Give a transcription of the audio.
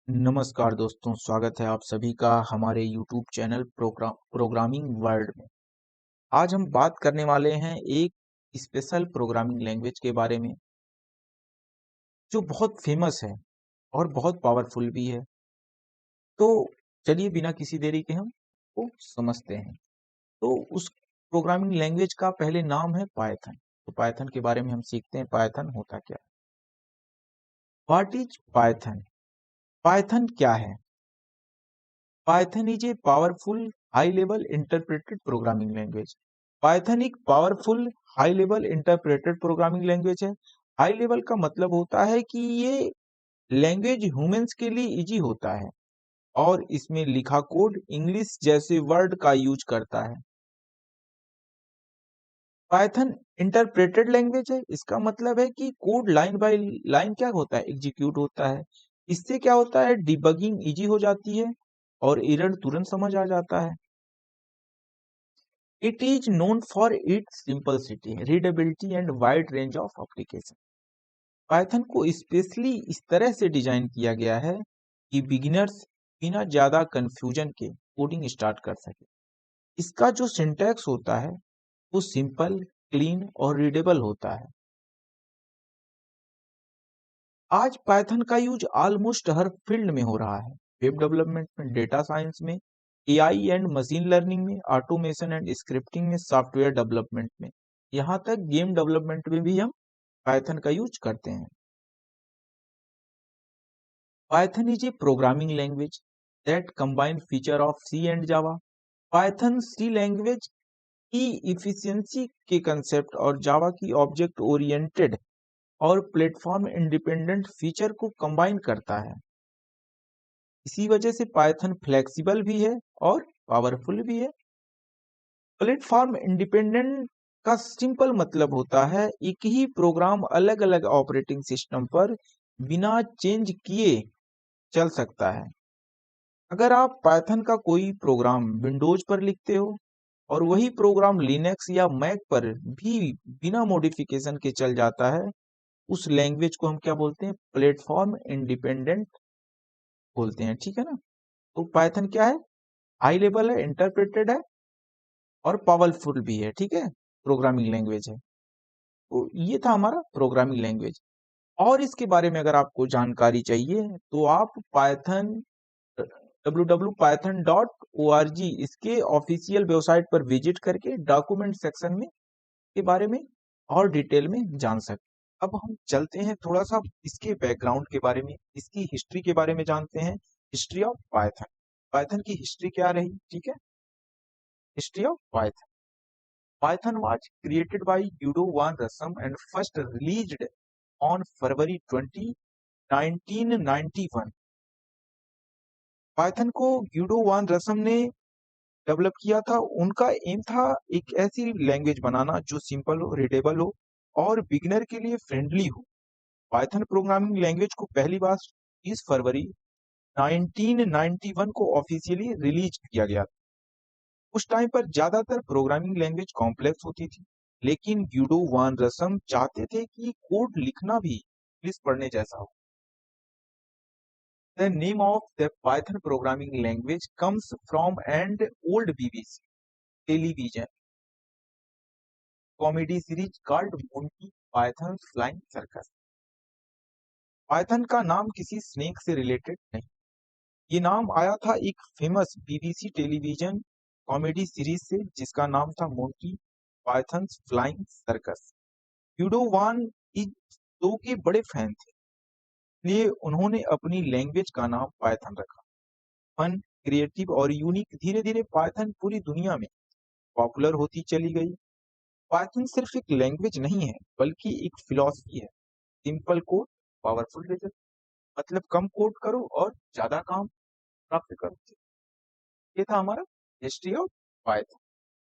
नमस्कार दोस्तों, स्वागत है आप सभी का हमारे YouTube चैनल प्रोग्रामिंग वर्ल्ड में। आज हम बात करने वाले हैं एक स्पेशल प्रोग्रामिंग लैंग्वेज के बारे में जो बहुत फेमस है और बहुत पावरफुल भी है। तो चलिए बिना किसी देरी के हम वो समझते हैं। तो उस प्रोग्रामिंग लैंग्वेज का पहले नाम है पाइथन। तो पाइथन के बारे में हम सीखते हैं, पाइथन होता क्या है। What is Python? पाइथन क्या है? Python is a powerful high-level interpreted programming language. Python एक powerful high-level interpreted programming language है। हाई लेवल का मतलब होता है कि ये लैंग्वेज ह्यूमंस के लिए इजी होता है और इसमें लिखा कोड इंग्लिश जैसे वर्ड का यूज करता है। पाइथन इंटरप्रेटेड लैंग्वेज है, इसका मतलब है कि कोड लाइन बाय लाइन क्या होता है, एग्जीक्यूट होता है। इससे क्या होता है, डिबगिंग इजी हो जाती है और एरर तुरंत समझ आ जाता है। It is known for its simplicity, readability and wide range of application. Python को स्पेशली इस तरह से डिजाइन किया गया है कि बिगिनर्स बिना ज्यादा कंफ्यूजन के कोडिंग स्टार्ट कर सके। इसका जो सिंटैक्स होता है वो सिंपल, क्लीन और रीडेबल होता है। आज पाइथन का यूज ऑलमोस्ट हर फील्ड में हो रहा है। वेब डेवलपमेंट में, डेटा साइंस में, एआई एंड मशीन लर्निंग में, ऑटोमेशन एंड स्क्रिप्टिंग में, सॉफ्टवेयर डेवलपमेंट में, यहाँ तक गेम डेवलपमेंट में भी हम पाइथन का यूज करते हैं। Python is a programming language that combine feature of C and Java. Python C language की इफिशियंसी के कंसेप्ट और जावा की ऑब्जेक्ट ओरिएंटेड और प्लेटफॉर्म इंडिपेंडेंट फीचर को कंबाइन करता है। इसी वजह से पाइथन फ्लेक्सिबल भी है और पावरफुल भी है। प्लेटफॉर्म इंडिपेंडेंट का सिंपल मतलब होता है एक ही प्रोग्राम अलग अलग ऑपरेटिंग सिस्टम पर बिना चेंज किए चल सकता है। अगर आप पाइथन का कोई प्रोग्राम विंडोज पर लिखते हो और वही प्रोग्राम लिनक्स या मैक पर भी बिना मॉडिफिकेशन के चल जाता है, उस लैंग्वेज को हम क्या बोलते हैं, प्लेटफॉर्म इंडिपेंडेंट बोलते हैं। ठीक है ना। तो पाइथन क्या है, हाई लेवल है, इंटरप्रेटेड है और पावरफुल भी है। ठीक है, प्रोग्रामिंग लैंग्वेज है। तो ये था हमारा प्रोग्रामिंग लैंग्वेज। और इसके बारे में अगर आपको जानकारी चाहिए तो आप पाइथन www.python.org इसके ऑफिशियल वेबसाइट पर विजिट करके डॉक्यूमेंट सेक्शन में के बारे में और डिटेल में जान सकते। अब हम चलते हैं थोड़ा सा इसके बैकग्राउंड के बारे में, इसकी हिस्ट्री के बारे में जानते हैं। हिस्ट्री ऑफ पाइथन, पाइथन की हिस्ट्री क्या रही। ठीक है, history of Python. Python was created by Udo van Rossum and first released on February 20, 1991। Python को यूडो वान रसम ने डेवलप किया था। उनका एम था एक ऐसी लैंग्वेज बनाना जो सिंपल हो, रीडेबल हो और बिगिनर के लिए फ्रेंडली हो। पाइथन प्रोग्रामिंग लैंग्वेज को पहली बार 30 फरवरी 1991 को ऑफिशियली रिलीज किया गया। उस टाइम पर ज्यादातर प्रोग्रामिंग लैंग्वेज कॉम्प्लेक्स होती थी, लेकिन यूडो वान रसम चाहते थे कि कोड लिखना भी इंग्लिश पढ़ने जैसा हो। The name of the Python programming language comes from an old BBC television comedy series called Monty Python's Flying Circus। Python का नाम किसी स्नेक से रिलेटेड नहीं, ये नाम आया था एक famous BBC television comedy series से जिसका नाम था मोंटी पाइथन्स फ्लाइंग सर्कस। यूडो वान इस शो के बड़े फैन थे, इसलिए उन्होंने अपनी लैंग्वेज का नाम पाइथन रखा। फन, क्रिएटिव और यूनिक, धीरे धीरे पाइथन पूरी दुनिया में पॉपुलर होती चली गई। पाइथन सिर्फ एक लैंग्वेज नहीं है बल्कि एक फिलॉसफी है। सिंपल कोड, पावरफुल रिजल्ट, मतलब कम कोड करो और ज्यादा काम प्राप्त करो। ये था हमारा हिस्ट्री ऑफ पाइथन।